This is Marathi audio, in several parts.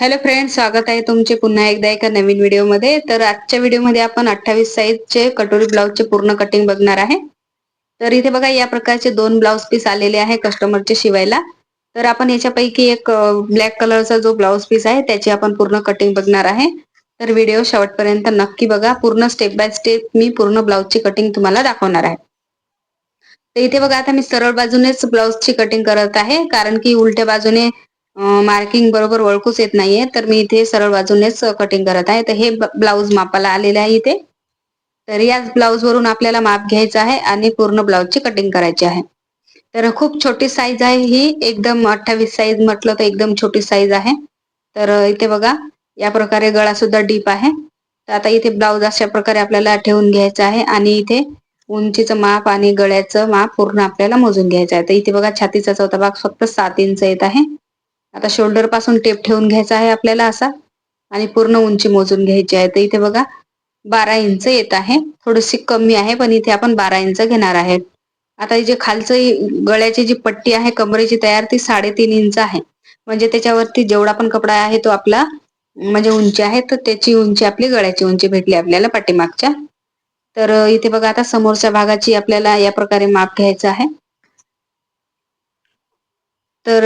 हॅलो फ्रेंड्स, स्वागत आहे तुमचे पुन्हा एकदा एका नवीन व्हिडिओमध्ये. तर आजच्या व्हिडिओमध्ये आपण 28 साईजचे कटोरी ब्लाउजचे पूर्ण कटिंग बघणार आहे. तर इथे बघा, या प्रकारचे 2 ब्लाउज पीस आलेले आहे कस्टमरचे शिवायला. तर आपण याच्यापैकी एक ब्लॅक कलरचा जो ब्लाउज पीस आहे त्याची आपण पूर्ण कटिंग बघणार आहे. तर व्हिडिओ शेवटपर्यंत नक्की बघा. पूर्ण स्टेप बाय स्टेप मी पूर्ण ब्लाउजची कटिंग तुम्हाला दाखवणार आहे. तर इथे बघा, आता मी सरळ बाजूनेच ब्लाउजची कटिंग करत आहे, कारण की उलट्या बाजूने मार्किंग बरोबर ओळखूच येत नाहीये. तर मी इथे सरळ बाजूनेच कटिंग करत आहे. तर हे ब्लाउज मापाला आलेले आहे इथे. तर याच ब्लाउज वरून आपल्याला माप घ्यायचं आहे आणि पूर्ण ब्लाउजची कटिंग करायची आहे. तर खूप छोटी साईज आहे ही, एकदम 28 साईज म्हटलं तर एकदम छोटी साईज आहे. तर इथे बघा, या प्रकारे गळा सुद्धा डीप आहे. तर आता इथे ब्लाउज अशा प्रकारे आपल्याला ठेवून घ्यायचं आहे आणि इथे उंचीचं माप आणि गळ्याचं माप पूर्ण आपल्याला मोजून घ्यायचं आहे. तर इथे बघा, छातीचा चौथा भाग फक्त 7 इंच येत आहे. आता शोल्डर पासून टेप ठेवून घ्यायचा आहे आपल्याला असा, आणि पूर्ण उंची मोजून घ्यायची आहे. तर इथे बघा, 12 इंच येत आहे. थोडीशी कमी आहे, पण इथे आपण 12 इंच घेणार आहे. आता जे खालचं गळ्याची जी पट्टी आहे कमरेची तयार, ती 3.5 इंच आहे. म्हणजे त्याच्यावरती जेवढा पण कपडा आहे तो आपला म्हणजे उंची आहे, तर त्याची उंची आपली गळ्याची उंची भेटली आपल्याला पाठीमागच्या. तर इथे बघा, आता समोरच्या भागाची आपल्याला या प्रकारे माप घ्यायचं आहे. तर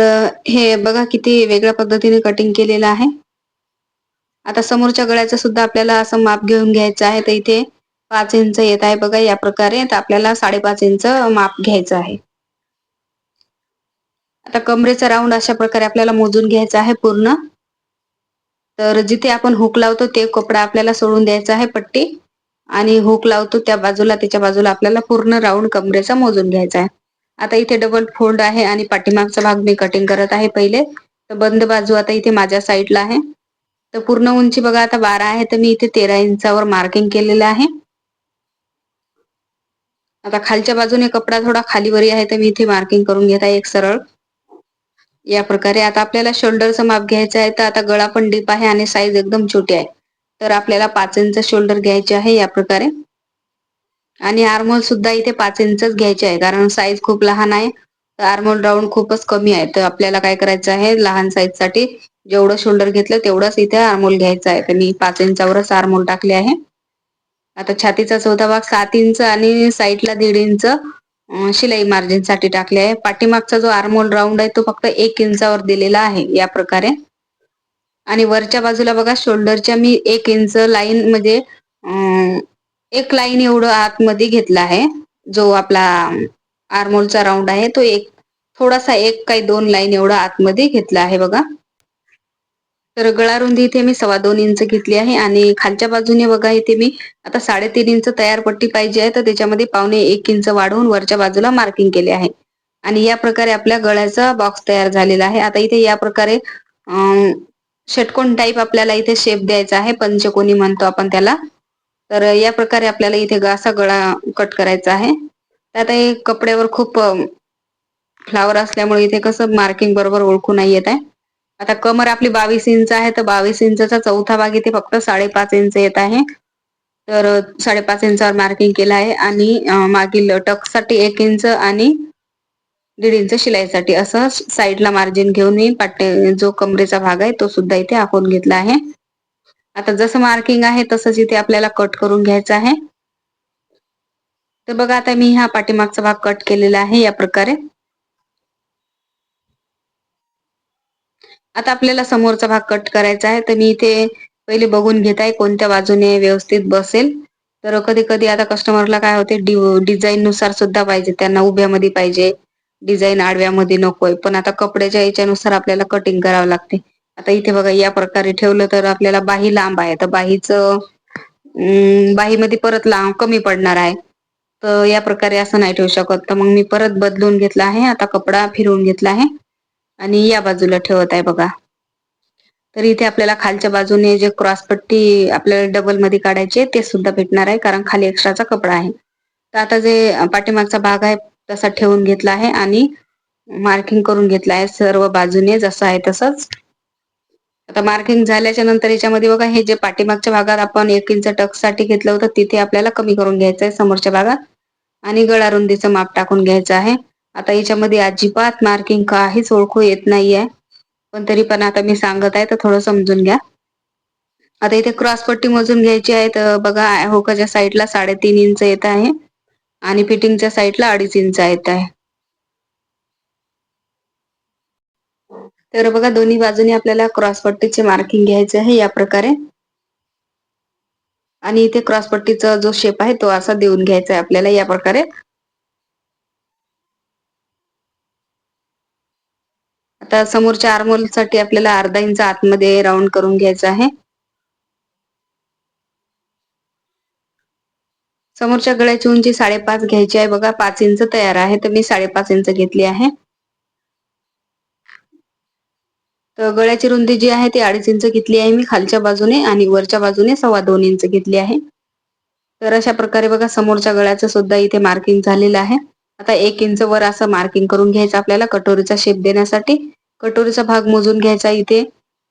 हे बघा, किती वेगळ्या पद्धतीने कटिंग केलेलं आहे. आता समोरच्या गळ्याचं सुद्धा आपल्याला असं माप घेऊन घ्यायचं आहे. तर इथे 5 इंच येत आहे बघा या प्रकारे. तर आपल्याला 5.5 इंच माप घ्यायचं आहे. आता कमरेचा राऊंड अशा प्रकारे आपल्याला मोजून घ्यायचा आहे पूर्ण. तर जिथे आपण हुक लावतो ते कपडा आपल्याला सोडून द्यायचा आहे पट्टी, आणि हुक लावतो त्या बाजूला, त्याच्या बाजूला आपल्याला पूर्ण राऊंड कमरेचा मोजून घ्यायचा आहे. आता इथे डबल फोल्ड आहे आणि पाठीमागचा भाग मी कटिंग करत आहे पहिले. तर बंद बाजू आता इथे माझ्या साईडला आहे. तर पूर्ण उंची बघा आता 12 आहे, तर मी इथे 13 इंचावर मार्किंग केलेलं आहे. आता खालच्या बाजूने कपडा थोडा खालीवरी आहे, तर मी इथे मार्किंग करून घेत आहे एक सरळ या प्रकारे. आता आपल्याला शोल्डरचं माप घ्यायचं आहे. तर आता गळा पण डीप आहे आणि साईज एकदम छोटी आहे. तर आपल्याला 5 इंच शोल्डर घ्यायचे आहे या प्रकारे. आणि आर्महोल सुद्धा इथे 5 इंचच घ्यायचे आहे, कारण साईज खूप लहान आहे. तर आर्महोल राऊंड खूपच कमी आहे. तर आपल्याला काय करायचं आहे, लहान साईज साठी जेवढं शोल्डर घेतलं तेवढंच इथे आर्महोल घ्यायचं आहे. तर मी 5 इंचावरच आर्महोल टाकले आहे. आता छातीचा चौथा भाग 7 इंच आणि साईडला 1.5 इंच शिलाई मार्जिन साठी टाकले आहे. पाठीमागचा जो आर्महोल राऊंड आहे तो फक्त 1 इंचावर दिलेला आहे या प्रकारे. आणि वरच्या बाजूला बघा, शोल्डरच्या मी 1 इंच लाईन म्हणजे एक लाईन एवढं आतमध्ये घेतला आहे. जो आपला आर्महोलचा राऊंड आहे तो एक थोडासा, एक काही 2 लाईन एवढा आतमध्ये घेतला आहे बघा. तर गळा रुंदी इथे मी 2.25 इंच घेतली आहे. आणि खालच्या बाजूने बघा, इथे मी आता 3.5 इंच तयार पट्टी पाहिजे आहे, तर त्याच्यामध्ये 1.25 इंच वाढवून वरच्या बाजूला मार्किंग केले आहे. आणि या प्रकारे आपल्या गळ्याचा बॉक्स तयार झालेला आहे. आता इथे या प्रकारे षटकोन टाईप आपल्याला इथे शेप द्यायचा आहे, पंचकोनी म्हणतो आपण त्याला. तर या प्रकारे आपल्याला इथे असा गळा कट करायचा आहे. आता हे कपड्यावर खूप फ्लावर असल्यामुळे इथे कसं मार्किंग बरोबर ओळखू नाही येत आहे. आता कमर आपली 22 इंच आहे, तर 22 इंचचा चौथा भाग इथे फक्त 5.5 इंच येत आहे. तर 5.5 इंचावर मार्किंग केलं आहे. आणि मागील टक्ससाठी 1 इंच आणि 1.5 इंच शिलाईसाठी असं साईडला मार्जिन घेऊन मी जो कमरेचा भाग आहे तो सुद्धा इथे आखून घेतला आहे. आता जसं मार्किंग आहे तसंच इथे आपल्याला कट करून घ्यायचं आहे. तर बघा, आता मी हा पाठीमागचा भाग कट केलेला आहे या प्रकारे. आता आपल्याला समोरचा भाग कट करायचा आहे. तर मी इथे पहिले बघून घेत आहे कोणत्या बाजूने व्यवस्थित बसेल. तर कधी कधी आता कस्टमरला काय होते, डिझाईन नुसार सुद्धा पाहिजे, त्यांना उभ्यामध्ये पाहिजे, डिझाईन आडव्यामध्ये नकोय. पण आता कपड्याच्या याच्यानुसार आपल्याला कटिंग करावं लागते. आता इथे बघा, या प्रकारे ठेवलं तर आपल्याला बाही लांब आहे, तर बाहीमध्ये परत लांब कमी पडणार आहे. तर या प्रकारे असं नाही ठेवू शकत. तर मग मी परत बदलून घेतला आहे. आता कपडा फिरवून घेतला आहे आणि या बाजूला ठेवत आहे बघा. तर इथे आपल्याला खालच्या बाजूने जे क्रॉसपट्टी आपल्याला डबल मध्ये काढायचे ते सुद्धा भेटणार आहे, कारण खाली एक्स्ट्राचा कपडा आहे. तर आता जे पाठीमागचा भाग आहे तसा ठेवून घेतला आहे आणि मार्किंग करून घेतलं आहे सर्व बाजूने, जसं आहे तसंच. आता मार्किंग झाल्याच्या नंतर याच्यामध्ये बघा, हे जे पाठीमागच्या भागात आपण 1 इंच टक्स साठी घेतलं होतं तिथे आपल्याला कमी करून घ्यायचं आहे समोरच्या भागात, आणि गळा रुंदीचं माप टाकून घ्यायचं आहे. आता याच्यामध्ये अजिबात मार्किंग काहीच ओळखू येत नाहीये, पण तरी पण आता मी सांगत आहे तर थोडं समजून घ्या. आता इथे क्रॉसपट्टी मोजून घ्यायची आहे. तर बघा हुकाच्या साईडला 3.5 इंच येत आहे आणि फिटिंगच्या साईडला 2.5 इंच येत आहे. तर बघा दोन्ही बाजूने आपल्याला क्रॉसपट्टीचे मार्किंग घ्यायचे आहे या प्रकारे. आणि इथे क्रॉसपट्टीचा जो शेप आहे तो असा देऊन घ्यायचा आहे आपल्याला या प्रकारे. आता समोरच्या आर्महोल साठी आपल्याला 1/2 इंच आतमध्ये राऊंड करून घ्यायचा आहे. समोरच्या गळ्याची उंची 5.5 घ्यायची आहे. बघा 5 इंच तयार आहे तर मी 5.5 इंच घेतली आहे. तर गळ्याची रुंदी जी आहे ती 2.5 इंच घेतली आहे मी खालच्या बाजूने आणि वरच्या बाजूने 2.25 इंच घेतली आहे. तर अशा प्रकारे बघा समोरच्या गळ्याचं सुद्धा इथे मार्किंग झालेलं आहे. आता 1 इंच वर असं मार्किंग करून घ्यायचं आपल्याला कटोरीचा शेप देण्यासाठी. कटोरीचा भाग मोजून घ्यायचा इथे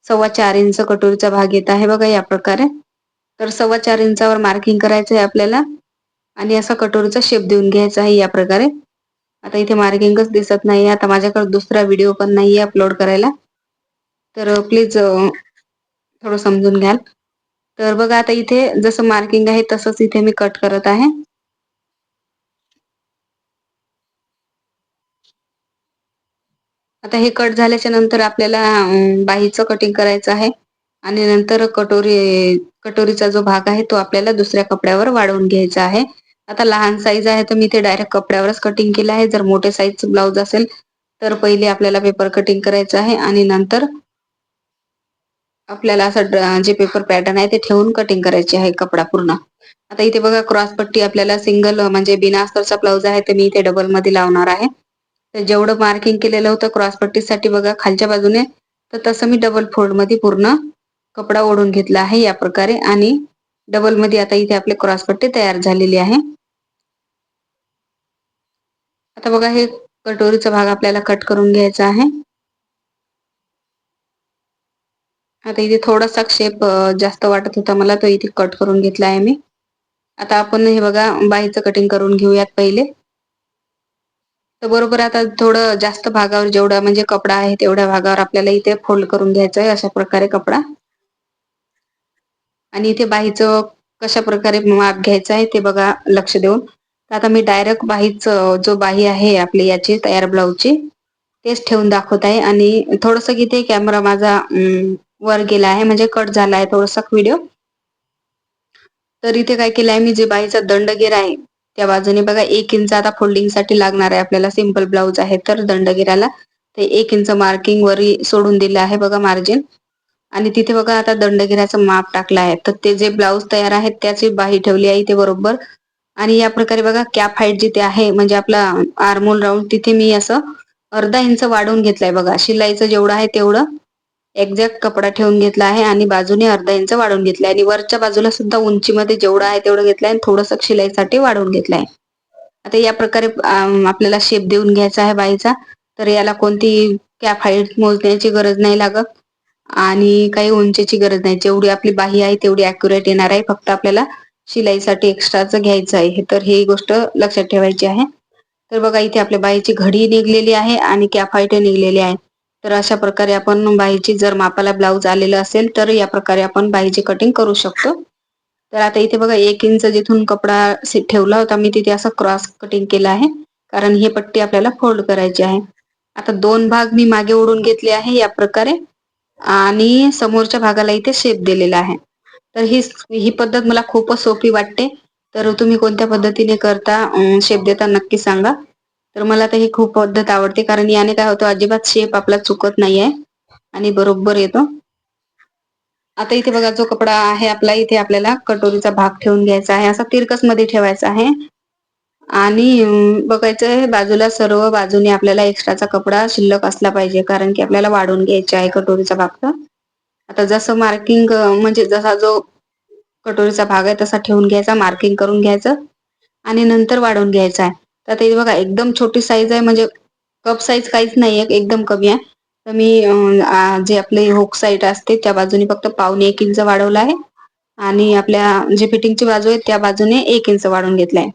4.25 इंच कटोरीचा भाग येत आहे बघा या प्रकारे. तर 4.25 इंचावर मार्किंग करायचं आहे आपल्याला आणि असा कटोरीचा शेप देऊन घ्यायचा आहे या प्रकारे. आता इथे मार्किंगच दिसत नाही. आता माझ्याकडे दुसरा व्हिडिओ पण नाहीये अपलोड करायला, तर प्लीज थोडं समजून घ्याल. तर बघा आता इथे जसं मार्किंग आहे तसंच इथे मी कट करत आहे. आता हे कट झाल्याच्या नंतर आपल्याला बाहीचं कटिंग करायचं आहे आणि नंतर कटोरीचा जो भाग आहे तो आपल्याला दुसऱ्या कपड्यावर वाढवून घ्यायचा आहे. आता लहान साईज आहे तर मी ते डायरेक्ट कपड्यावरच कटिंग केलं आहे. जर मोठे साईजचं ब्लाउज असेल तर पहिले आपल्याला पेपर कटिंग करायचं आहे आणि नंतर आपल्याला असं जे पेपर पॅटर्न आहे ते ठेवून कटिंग करायचे आहे कपडा पूर्ण. आता इथे बघा क्रॉस पट्टी आपल्याला सिंगल म्हणजे बिना अस्तरचा ब्लाउज आहे तर मी इथे डबल मध्ये लावणार आहे. तर जेवढं मार्किंग केलेलं होतं क्रॉस पट्टीसाठी बघा खालच्या बाजूने, तर तसं मी डबल फोल्ड मध्ये पूर्ण कपडा ओढून घेतला आहे या प्रकारे आणि डबल मध्ये आता इथे आपले क्रॉस पट्टी तयार झालेली आहे. आता बघा हे कटोरीचा भाग आपल्याला कट करून घ्यायचा आहे. आता इथे थोडासा शेप जास्त वाटत होता मला, तो इथे कट करून घेतला आहे मी. आता आपण हे बघा बाहीचं कटिंग करून घेऊयात पहिले. तर बरोबर आता थोडं जास्त भागावर जेवढा म्हणजे कपडा आहे तेवढ्या भागावर आपल्याला इथे फोल्ड करून घ्यायचं आहे अशा प्रकारे कपडा. आणि इथे बाहीचं कशा प्रकारे माप घ्यायचं आहे ते बघा लक्ष देऊन. आता मी डायरेक्ट बाहीच जो बाही आहे आपली याची तयार ब्लाऊजची तेच ठेवून दाखवत आहे आणि थोडस इथे कॅमेरा माझा वर गेला आहे म्हणजे कट झाला आहे थोडासा व्हिडिओ. तर इथे काय केलं आहे मी, जे बाहीचा दंडगेर आहे त्या बाजूने बघा 1 इंच आता फोल्डिंग साठी लागणार आहे आपल्याला. सिंपल ब्लाऊज आहे तर दंडगेराला ते 1 इंच मार्किंग वरी सोडून दिलं आहे बघा मार्जिन. आणि तिथे बघा आता दंडगेराचं माप टाकलं आहे तर ते जे ब्लाऊज तयार आहे त्याची बाही ठेवली आहे इथे बरोबर. आणि या प्रकारे बघा कॅप हाईट जिथे आहे म्हणजे आपला आर्मोल राऊंड तिथे मी असं 1/2 इंच वाढवून घेतलाय बघा. शिलाईचं जेवढं आहे तेवढं एक्झॅक्ट कपडा ठेवून घेतला आहे आणि बाजूने 1/2 इंच वाढवून घेतलाय आणि वरच्या बाजूला सुद्धा उंचीमध्ये जेवढं आहे तेवढं घेतलंय आणि थोडंसं शिलाईसाठी वाढवून घेतलाय. आता या प्रकारे आपल्याला शेप देऊन घ्यायचा आहे बाईचा. तर याला कोणती कॅप हाईट मोजण्याची गरज नाही लागत आणि काही उंचीची गरज नाही. जेवढी आपली बाही आहे तेवढी अॅक्युरेट येणार आहे. फक्त आपल्याला शिलाईसाठी एक्स्ट्राचं घ्यायचं आहे. तर ही गोष्ट लक्षात ठेवायची आहे. तर बघा इथे आपल्या बाहीची घडी निघलेली आहे आणि कॅप हाईट निघलेली आहे. तर अशा प्रकारे आपण बाहीची जर मापाला ब्लाऊज आलेला असेल तर या प्रकारे आपण बाहीची कटिंग करू शकतो. तर आता इथे बघा 1 इंच जिथून कपडा ठेवला होता मी तिथे असं क्रॉस कटिंग केलं आहे कारण ही पट्टी आपल्याला फोल्ड करायची आहे. आता 2 भाग मी मागे ओढून घेतले आहे या प्रकारे आणि समोरच्या भागाला इथे शेप दिलेला आहे. तर ही पद्धत मला खूपच सोपी वाटते. तर तुम्ही कोणत्या पद्धतीने करता शेप देता नक्की सांगा. तर मला तर ही खूप पद्धत आवडते कारण याने काय होतं अजिबात शेप आपला चुकत नाहीये आणि बरोबर येतो. आता इथे बघा जो कपडा आहे आपला इथे आपल्याला कटोरीचा भाग ठेवून घ्यायचा आहे. असा तिरकस मध्ये ठेवायचा आहे आणि बघायचं बाजूला सर्व बाजूने आपल्याला एक्स्ट्राचा कपडा शिल्लक असला पाहिजे कारण की आपल्याला वाढून घ्यायचे आहे कटोरीचा भाग. आता जसं मार्किंग म्हणजे जसा जो कटोरीचा भाग आहे तसा ठेवून घ्यायचा, मार्किंग करून घ्यायचं आणि नंतर वाढवून घ्यायचा आहे. तर आता इथे बघा एकदम छोटी साईज आहे म्हणजे कप साईज काहीच नाहीये एकदम कमी आहे. तर मी जे आपले हुक साईड असते त्या बाजूने फक्त 1/2 इंच वाढवला आहे आणि आपल्या जे फिटिंगची बाजू आहे त्या बाजूने 1 इंच वाढवून घेतलाय.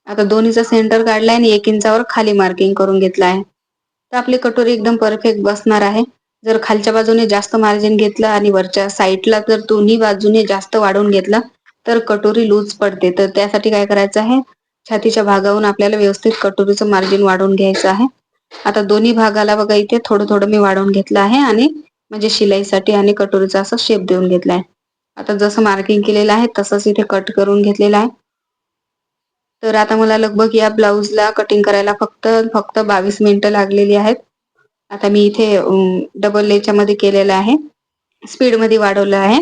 आता दोन्हीचा सेंटर काढलाय आणि 1 इंचावर खाली मार्किंग करून घेतला आहे. तर आपली कटोरी एकदम परफेक्ट बसणार आहे. जर खालच्या बाजूने जास्त मार्जिन घेतलं आणि वरच्या साईडला जर दोन्ही बाजूने जास्त वाढवून घेतलं तर कटोरी लूज पडते. तर त्यासाठी काय करायचं आहे, छातीच्या भागावरून आपल्याला व्यवस्थित कटोरीचं मार्जिन वाढवून घ्यायचं आहे. आता दोन्ही भागाला बघा इथे थोडं थोडं मी वाढवून घेतलं आहे आणि म्हणजे शिलाईसाठी आणि कटोरीचा असा शेप देऊन घेतला आहे. आता जसं मार्किंग केलेलं आहे तसंच इथे कट करून घेतलेलं आहे. तर आता मला लगभग या ब्लाऊजला कटिंग करायला फक्त 22 मिनिटं लागलेली आहेत. आता मी इथे डबल याच्यामध्ये केलेलं आहे, स्पीडमध्ये वाढवलं आहे.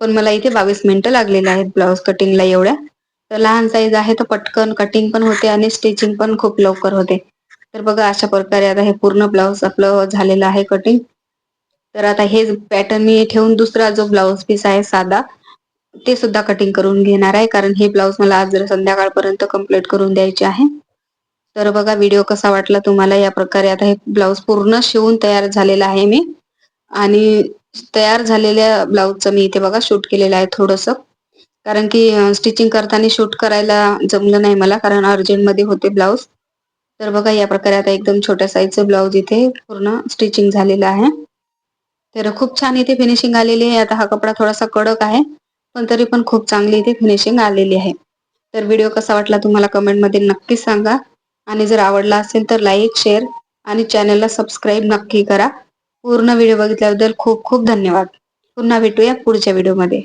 पण मला इथे 22 मिनिटं लागलेले आहेत ब्लाऊज कटिंगला एवढ्या. तर लहान साईज आहे तर पटकन कटिंग पण होते आणि स्टिचिंग पण खूप लवकर होते. तर बघा अशा प्रकारे आता हे पूर्ण ब्लाऊज आपलं झालेलं आहे कटिंग. तर आता हे पॅटर्न मी ठेवून दुसरा जो ब्लाऊज पीस आहे साधा, ते सुद्धा कटिंग करून घेणार आहे, कारण हे ब्लाऊज मला आज संध्याकाळपर्यंत कंप्लीट करून द्यायचे आहे. तर बघा व्हिडिओ कसा वाटला तुम्हाला. या प्रकारे आता हे ब्लाऊज पूर्ण शिवून तयार झालेला आहे मी, आणि तयार झालेल्या ब्लाऊजचं मी इथे बघा शूट केलेलं आहे थोडंसं, कारण की स्टिचिंग करताना शूट करायला जमलं नाही मला, कारण अर्जंटमध्ये होते ब्लाऊज. तर बघा या प्रकारे आता एकदम छोट्या साईजचं ब्लाऊज इथे पूर्ण स्टिचिंग झालेलं आहे. तर खूप छान इथे फिनिशिंग आलेली आहे. आता हा कपडा थोडासा कडक आहे, पण तरी पण खूप चांगली इथे फिनिशिंग आलेली आहे. तर व्हिडिओ कसा वाटला तुम्हाला कमेंटमध्ये नक्की सांगा, आणि जर आवडला असेल तर लाईक, शेअर आणि चॅनलला सबस्क्राईब नक्की करा. पूर्ण व्हिडिओ बघितल्याबद्दल खूप खूप धन्यवाद. पुन्हा भेटूया पुढच्या व्हिडिओमध्ये.